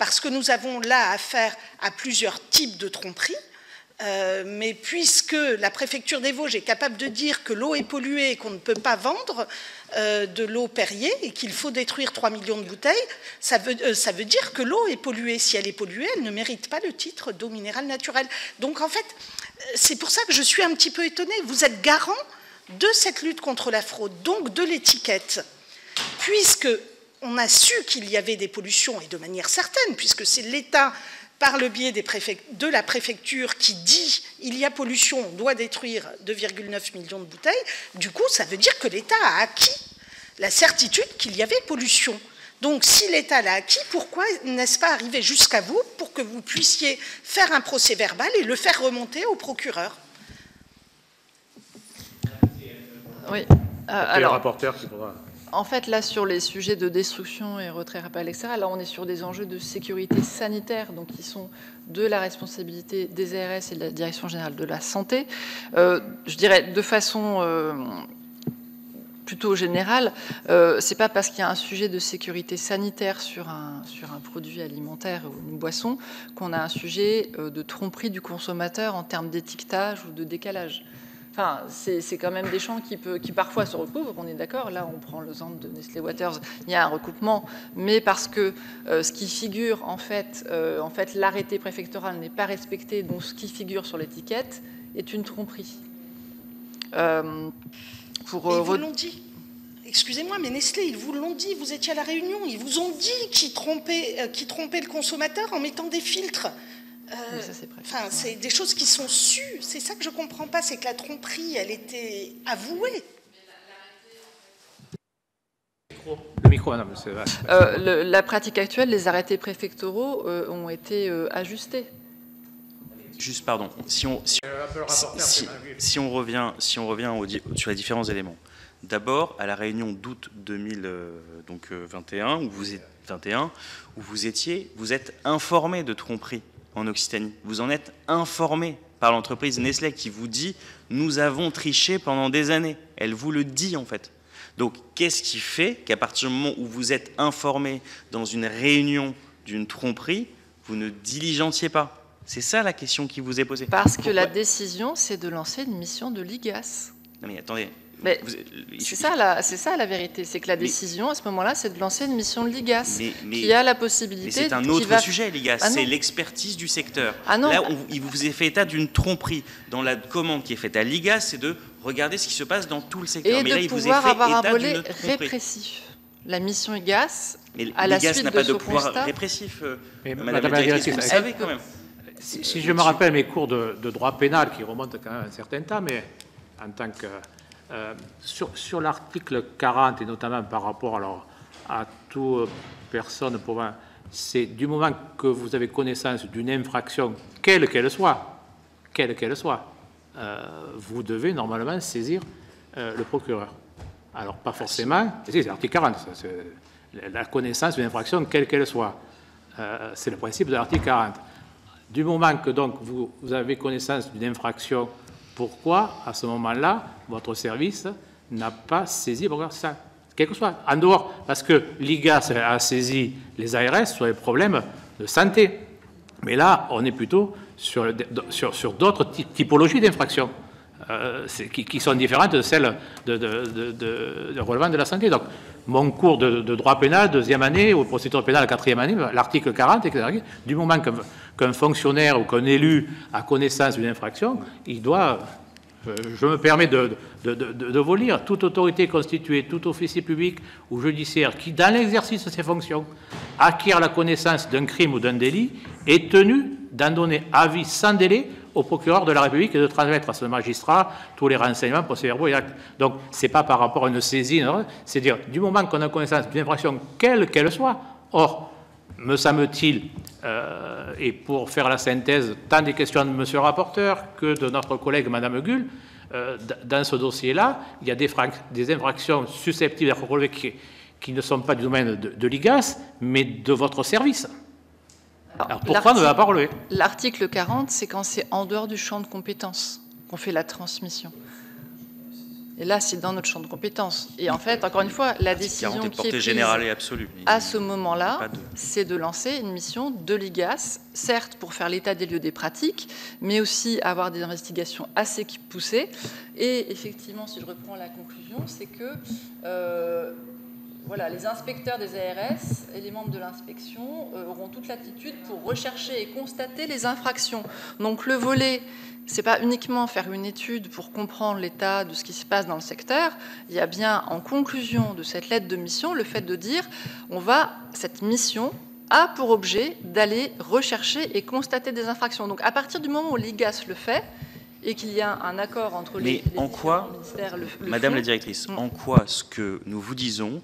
parce que nous avons là affaire à plusieurs types de tromperies. Mais puisque la préfecture des Vosges est capable de dire que l'eau est polluée et qu'on ne peut pas vendre de l'eau Perrier et qu'il faut détruire 3 millions de bouteilles, ça veut dire que l'eau est polluée. Si elle est polluée, elle ne mérite pas le titre d'eau minérale naturelle. Donc en fait, c'est pour ça que je suis un petit peu étonnée. Vous êtes garant de cette lutte contre la fraude, donc de l'étiquette, puisque on a su qu'il y avait des pollutions, et de manière certaine, puisque c'est l'État, par le biais de la préfecture qui dit il y a pollution, on doit détruire 2,9 millions de bouteilles, du coup, ça veut dire que l'État a acquis la certitude qu'il y avait pollution. Donc, si l'État l'a acquis, pourquoi n'est-ce pas arrivé jusqu'à vous pour que vous puissiez faire un procès verbal et le faire remonter au procureur? Oui. Alors, le rapporteur qui faudra... En fait, là, sur les sujets de destruction et retrait rappel, etc., là, on est sur des enjeux de sécurité sanitaire, donc qui sont de la responsabilité des ARS et de la Direction générale de la santé. Je dirais de façon plutôt générale, c'est pas parce qu'il y a un sujet de sécurité sanitaire sur un produit alimentaire ou une boisson qu'on a un sujet de tromperie du consommateur en termes d'étiquetage ou de décalage. Enfin, c'est quand même des champs qui parfois se recouvrent, on est d'accord. Là, on prend l'exemple de Nestlé Waters, il y a un recoupement, mais parce que ce qui figure, en fait l'arrêté préfectoral n'est pas respecté, donc ce qui figure sur l'étiquette est une tromperie. Ils vous l'ont dit. Excusez-moi, mais Nestlé, ils vous l'ont dit, vous étiez à la réunion, ils vous ont dit qu'ils trompaient le consommateur en mettant des filtres. C'est des choses qui sont sues. C'est ça que je ne comprends pas, c'est que la tromperie, elle était avouée. Le micro, non, c'est vrai. La pratique actuelle, les arrêtés préfectoraux ont été ajustés. Juste, pardon, si on revient sur les différents éléments. D'abord, à la réunion d'août 2021, où vous êtes informé de tromperie en Occitanie. Vous en êtes informé par l'entreprise Nestlé qui vous dit « nous avons triché pendant des années ». Elle vous le dit en fait. Donc, qu'est-ce qui fait qu'à partir du moment où vous êtes informé dans une réunion d'une tromperie, vous ne diligentiez pas? C'est ça la question qui vous est posée. Parce que la décision, c'est de lancer une mission de l'IGAS. Non mais attendez. C'est ça la vérité, c'est que la décision à ce moment-là, c'est de lancer une mission de l'IGAS qui a la possibilité. Mais c'est un autre sujet, l'IGAS, c'est l'expertise du secteur. Là, il vous est fait état d'une tromperie dans la commande qui est faite à l'IGAS, c'est de regarder ce qui se passe dans tout le secteur. Et mais de là, il vous est pouvoir fait avoir un état volet d'une tromperie. répressif. La mission IGAS, mais à la l'IGAS suite n'a de pas ce de pouvoir constat, répressif. Madame la directrice, vous le savez quand même. Si je me rappelle mes cours de droit pénal qui remontent quand même à un certain temps, mais en tant que... sur l'article 40, et notamment par rapport à toute personne pouvant... C'est du moment que vous avez connaissance d'une infraction, quelle qu'elle soit, vous devez normalement saisir le procureur. Alors, pas forcément... C'est l'article 40, la connaissance d'une infraction, quelle qu'elle soit. C'est le principe de l'article 40. Du moment que donc vous avez connaissance d'une infraction, pourquoi, à ce moment-là, votre service n'a pas saisi ça, quel que soit, en dehors, parce que l'IGAS a saisi les ARS sur les problèmes de santé. Mais là, on est plutôt sur d'autres typologies d'infractions qui sont différentes de celles de relevant de la santé. Donc, mon cours de droit pénal, deuxième année, ou procédure pénale, quatrième année, l'article 40, etc., du moment qu'un fonctionnaire ou qu'un élu a connaissance d'une infraction, il doit, je me permets de vous lire, toute autorité constituée, tout officier public ou judiciaire qui, dans l'exercice de ses fonctions, acquiert la connaissance d'un crime ou d'un délit, est tenu d'en donner avis sans délai au procureur de la République et de transmettre à ce magistrat tous les renseignements, procès-verbaux et actes. Donc, ce n'est pas par rapport à une saisie, c'est dire, du moment qu'on a connaissance d'une infraction, quelle qu'elle soit, or, me semble-t-il, et pour faire la synthèse tant des questions de monsieur le rapporteur que de notre collègue madame Gull, dans ce dossier-là, il y a des infractions susceptibles d'être relevées qui ne sont pas du domaine de l'IGAS, mais de votre service. Alors pourquoi ne va pas relever? L'article 40, c'est quand c'est en dehors du champ de compétences qu'on fait la transmission. Et là, c'est dans notre champ de compétences. Et en fait, encore une fois, la décision qui est prise générale et absolue. À ce moment-là, c'est de lancer une mission de l'IGAS, certes pour faire l'état des lieux des pratiques, mais aussi avoir des investigations assez poussées. Et effectivement, si je reprends la conclusion, c'est que voilà, les inspecteurs des ARS et les membres de l'inspection auront toute latitude pour rechercher et constater les infractions. Donc le volet, c'est pas uniquement faire une étude pour comprendre l'état de ce qui se passe dans le secteur. Il y a bien en conclusion de cette lettre de mission le fait de dire cette mission a pour objet d'aller rechercher et constater des infractions. Donc à partir du moment où l'IGAS le fait et qu'il y a un accord entre les ministères, Madame la directrice, en quoi ce que nous vous disons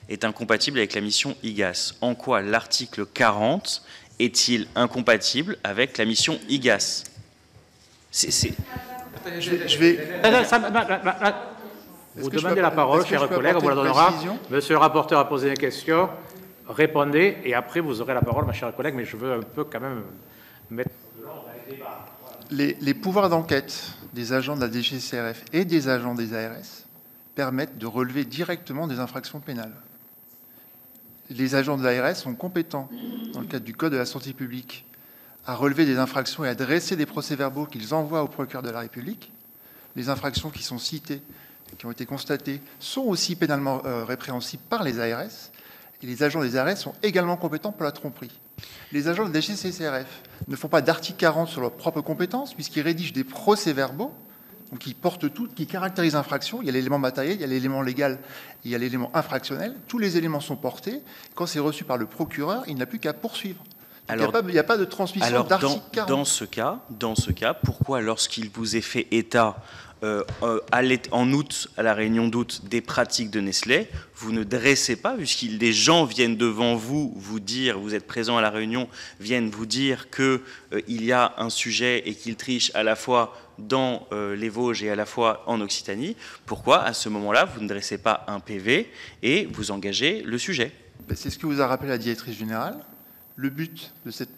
est incompatible avec la mission IGAS? En quoi l'article 40 est-il incompatible avec la mission IGAS? Je vais... Vous demandez la parole, chers collègues, on vous la donnera. Monsieur le rapporteur a posé une question, répondez, et après vous aurez la parole, ma chère collègue, mais je veux un peu quand même mettre de l'ordre dans les débats. Les pouvoirs d'enquête des agents de la DGCCRF et des agents des ARS permettent de relever directement des infractions pénales. Les agents de l'ARS sont compétents, dans le cadre du Code de la santé publique, à relever des infractions et à dresser des procès-verbaux qu'ils envoient au procureur de la République. Les infractions qui sont citées, qui ont été constatées, sont aussi pénalement répréhensibles par les ARS. Et les agents des ARS sont également compétents pour la tromperie. Les agents de la DGCCRF ne font pas d'article 40 sur leurs propres compétences, puisqu'ils rédigent des procès-verbaux, donc qui portent tout, qui caractérisent l'infraction. Il y a l'élément matériel, il y a l'élément légal, et il y a l'élément infractionnel. Tous les éléments sont portés. Quand c'est reçu par le procureur, il n'a plus qu'à poursuivre. Alors, il n'y a pas de transmission d'article 40. Dans ce cas, pourquoi, lorsqu'il vous est fait état en août, à la réunion d'août, des pratiques de Nestlé, vous ne dressez pas, puisque des gens viennent devant vous dire, vous êtes présent à la réunion, viennent vous dire qu'il y a un sujet et qu'ils trichent à la fois dans les Vosges et à la fois en Occitanie, pourquoi, à ce moment-là, vous ne dressez pas un PV et vous engagez le sujet? C'est ce que vous a rappelé la directrice générale. Le but de cet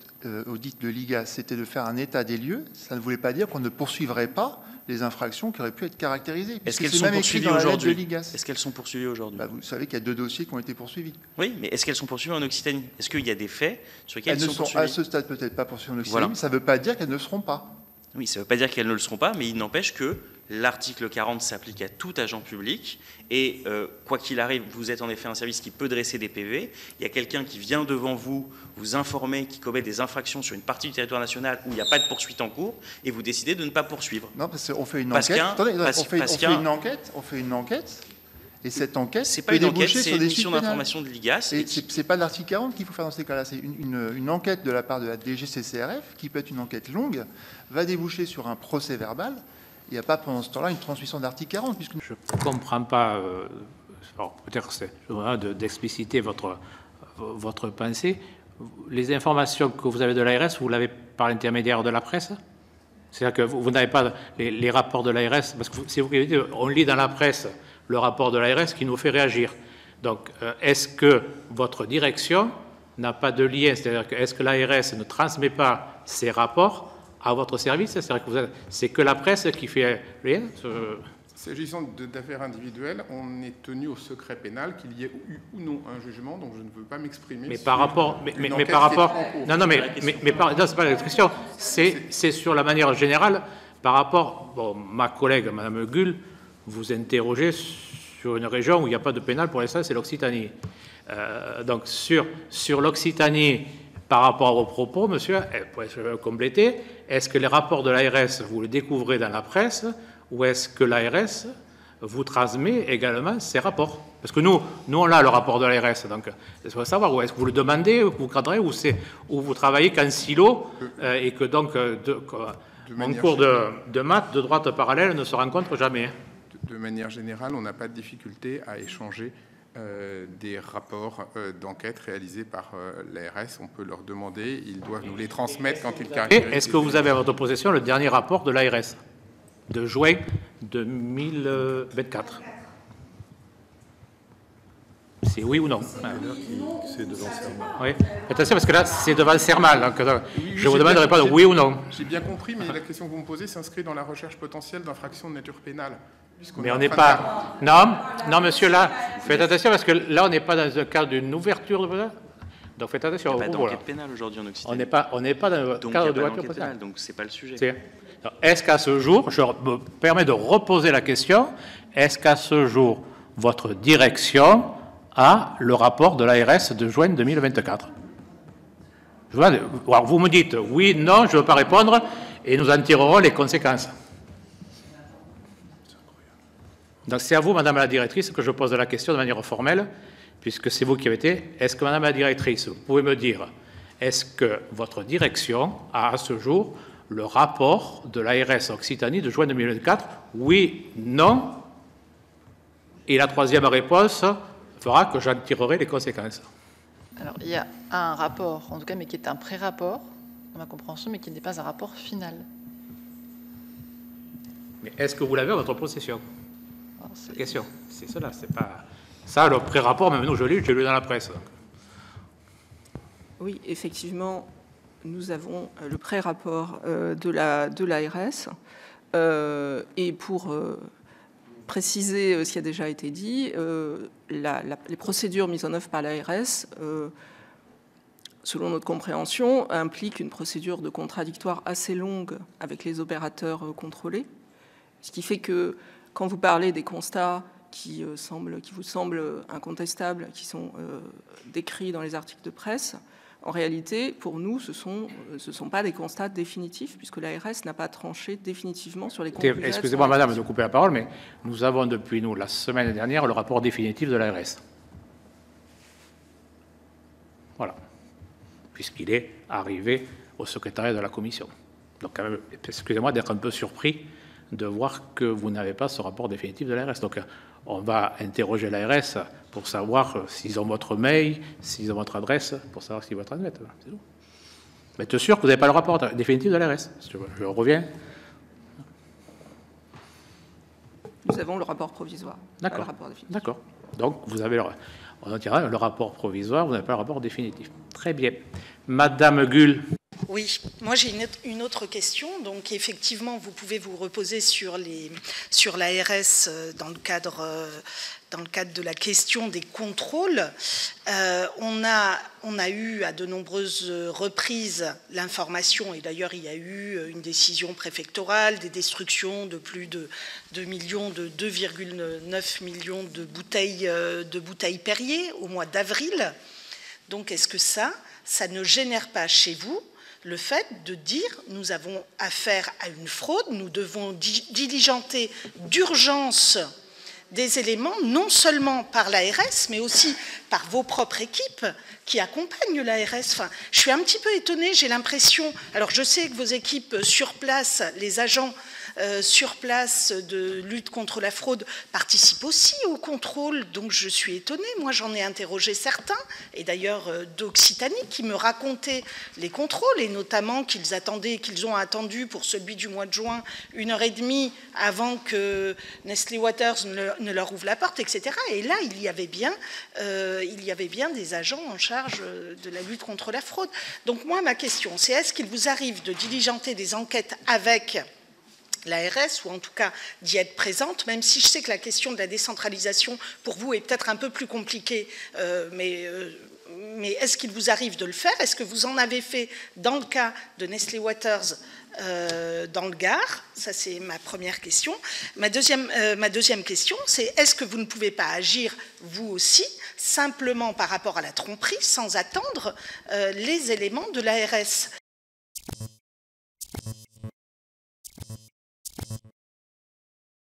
audit de l'IGAS, c'était de faire un état des lieux. Ça ne voulait pas dire qu'on ne poursuivrait pas les infractions qui auraient pu être caractérisées. Est-ce qu'elles sont poursuivies aujourd'hui? Est-ce qu'elles sont poursuivies aujourd'hui? Vous savez qu'il y a 2 dossiers qui ont été poursuivis. Oui, mais est-ce qu'elles sont poursuivies en Occitanie? Est-ce qu'il y a des faits sur lesquels elles sont poursuivies? À ce stade, peut-être pas poursuivies en Occitanie, mais ça ne veut pas dire qu'elles ne le seront pas. Oui, ça ne veut pas dire qu'elles ne le seront pas, mais il n'empêche que l'article 40 s'applique à tout agent public et quoi qu'il arrive, vous êtes en effet un service qui peut dresser des PV. Il y a quelqu'un qui vient devant vous, vous informer, qui commet des infractions sur une partie du territoire national où il n'y a pas de poursuite en cours et vous décidez de ne pas poursuivre. Non, parce qu'on fait une enquête. On fait une enquête. Et cette enquête, c'est pas une enquête, c'est une mission d'information de l'IGAS. C'est pas l'article 40 qu'il faut faire dans ces cas-là. C'est une enquête de la part de la DGCCRF, qui peut être une enquête longue, va déboucher sur un procès verbal. Il n'y a pas pendant ce temps-là une transmission d'article 40. Puisque... Je ne comprends pas, peut-être c'est d'expliciter votre pensée. Les informations que vous avez de l'ARS, vous l'avez par l'intermédiaire de la presse? C'est-à-dire que vous n'avez pas les rapports de l'ARS, parce que c'est vous qui dites, on lit dans la presse le rapport de l'ARS qui nous fait réagir. Donc, est-ce que votre direction n'a pas de lien? C'est-à-dire que est-ce que l'ARS ne transmet pas ces rapports à votre service? C'est-à-dire que c'est que la presse qui fait rien? S'agissant d'affaires individuelles, on est tenu au secret pénal, qu'il y ait eu ou non un jugement, donc je ne veux pas m'exprimer. Mais par rapport, non, c'est pas la question. C'est sur la manière générale par rapport. Bon, ma collègue, Madame Gull, vous interrogez sur une région où il n'y a pas de pénal pour l'instant, c'est l'Occitanie. Donc sur l'Occitanie, par rapport aux propos, monsieur, pour compléter, est-ce que les rapports de l'ARS, vous les découvrez dans la presse, ou est-ce que l'ARS vous transmet également ces rapports? Parce que nous on a le rapport de l'ARS, donc il faut savoir, où est-ce que vous le demandez, vous cadrez, ou vous travaillez qu'en silo, et que donc en cours de maths, de droite parallèle ne se rencontrent jamais. De manière générale, on n'a pas de difficulté à échanger des rapports d'enquête réalisés par l'ARS. On peut leur demander, ils doivent nous les transmettre quand ils caractérisent. Est-ce que vous avez à votre possession le dernier rapport de l'ARS de juin 2024? C'est oui ou non? C'est devant Sermal. Oui. Attention, parce que là, c'est devant Sermal. Donc, je vous demande de répondre oui ou non. J'ai bien compris, mais la question que vous me posez s'inscrit dans la recherche potentielle d'infractions de nature pénale. Mais on n'est pas... Non, monsieur, là, faites attention, parce que là, on n'est pas dans le cadre d'une ouverture de... Donc faites attention. Il n'y a pas d'enquête pénale aujourd'hui en Occitanie. On n'est pas dans le cadre de l'ouverture pénale. Donc c'est pas le sujet. Est-ce qu'à ce jour, je me permets de reposer la question, est-ce qu'à ce jour, votre direction a le rapport de l'ARS de juin 2024 ? Alors, vous me dites oui, non, je ne veux pas répondre, et nous en tirerons les conséquences. Donc c'est à vous, Madame la Directrice, que je pose la question de manière formelle, puisque c'est vous qui avez été. Est-ce que, Madame la Directrice, vous pouvez me dire, est-ce que votre direction a à ce jour le rapport de l'ARS Occitanie de juin 2024 ? Oui, non. Et la troisième réponse fera que j'en tirerai les conséquences. Alors, il y a un rapport, en tout cas, mais qui est un pré-rapport, dans ma compréhension, mais qui n'est pas un rapport final. Mais est-ce que vous l'avez à votre possession ? La question, c'est cela, c'est pas... Ça, le pré-rapport, même nous, j'ai lu dans la presse. Donc. Oui, effectivement, nous avons le pré-rapport de l'ARS. Et pour préciser ce qui a déjà été dit, les procédures mises en œuvre par l'ARS, selon notre compréhension, impliquent une procédure de contradictoire assez longue avec les opérateurs contrôlés. Ce qui fait que, quand vous parlez des constats qui vous semblent incontestables, qui sont décrits dans les articles de presse, en réalité, pour nous, ce sont pas des constats définitifs, puisque l'ARS n'a pas tranché définitivement sur les conclusions. Excusez-moi, madame, de couper la parole, mais nous avons depuis, nous, la semaine dernière, le rapport définitif de l'ARS. Voilà. Puisqu'il est arrivé au secrétariat de la commission. Donc, quand même, excusez-moi d'être un peu surpris de voir que vous n'avez pas ce rapport définitif de l'ARS. Donc, on va interroger l'ARS pour savoir s'ils ont votre mail, s'ils ont votre adresse, pour savoir s'ils vont transmettre. C'est tout. Mais tu es sûr que vous n'avez pas le rapport définitif de l'ARS ? Je reviens. Nous avons le rapport provisoire. D'accord. D'accord. Donc, vous avez on en dira le rapport provisoire, vous n'avez pas le rapport définitif. Très bien. Madame Gull. Oui, moi j'ai une autre question. Donc effectivement, vous pouvez vous reposer sur l'ARS dans le cadre de la question des contrôles. On a eu à de nombreuses reprises l'information, et d'ailleurs il y a eu une décision préfectorale des destructions de plus de 2,9 millions de bouteilles Perrier au mois d'avril. Donc est-ce que ça ne génère pas chez vous le fait de dire nous avons affaire à une fraude, nous devons diligenter d'urgence des éléments, non seulement par l'ARS, mais aussi par vos propres équipes qui accompagnent l'ARS. Enfin, je suis un petit peu étonnée, j'ai l'impression... Alors, je sais que vos équipes sur place, les agents sur place de lutte contre la fraude participent aussi au contrôle, donc je suis étonnée. Moi, j'en ai interrogé certains, et d'ailleurs d'Occitanie, qui me racontaient les contrôles, et notamment qu'ils ont attendu pour celui du mois de juin 1h30 avant que Nestlé Waters ne leur ouvre la porte, etc. Et là, il y avait bien des agents en charge de la lutte contre la fraude. Donc moi, ma question, c'est est-ce qu'il vous arrive de diligenter des enquêtes avec l'ARS, ou en tout cas d'y être présente, même si je sais que la question de la décentralisation, pour vous, est peut-être un peu plus compliquée, mais est-ce qu'il vous arrive de le faire? Est-ce que vous en avez fait dans le cas de Nestlé Waters dans le Gard? Ça, c'est ma première question. Ma deuxième question, c'est est-ce que vous ne pouvez pas agir, vous aussi, simplement par rapport à la tromperie, sans attendre les éléments de l'ARS?